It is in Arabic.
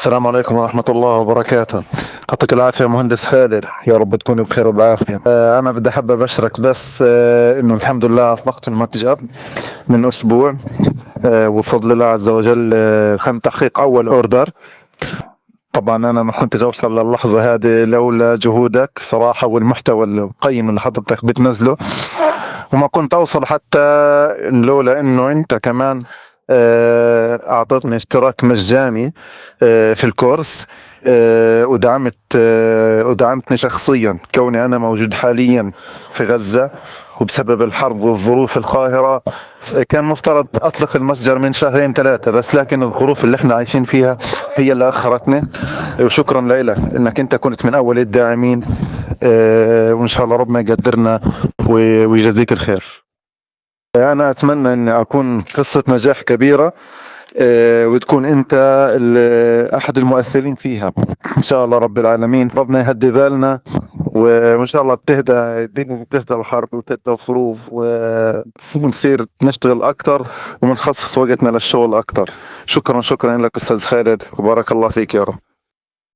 السلام عليكم ورحمة الله وبركاته. يعطيك العافية مهندس خالد، يا رب تكوني بخير وبعافية. أنا بدي أحب أبشرك بس إنه الحمد لله أطلقت المتجر من أسبوع، وبفضل الله عز وجل تم تحقيق أول أوردر. طبعا أنا ما كنت أوصل للحظة هذه لولا جهودك صراحة، والمحتوى القيم اللي حضرتك بتنزله، وما كنت أوصل حتى لولا إنه أنت كمان أعطتني اشتراك مجاني في الكورس، ودعمتني شخصيا كوني أنا موجود حاليا في غزة، وبسبب الحرب والظروف القاهرة كان مفترض أطلق المتجر من 2-3 بس، لكن الظروف اللي احنا عايشين فيها هي اللي أخرتني. وشكرا لك إنك أنت كنت من أول الداعمين، وإن شاء الله ربنا يقدرنا ويجزيك الخير. أنا أتمنى أن أكون قصة نجاح كبيرة، وتكون أنت أحد المؤثرين فيها إن شاء الله رب العالمين. ربنا يهدي بالنا، وإن شاء الله بتهدى الدنيا، بتهدى الحرب وتهدى الظروف، ونصير نشتغل أكتر ونخصص وقتنا للشغل أكتر. شكرا لك أستاذ خالد، وبارك الله فيك يا رب.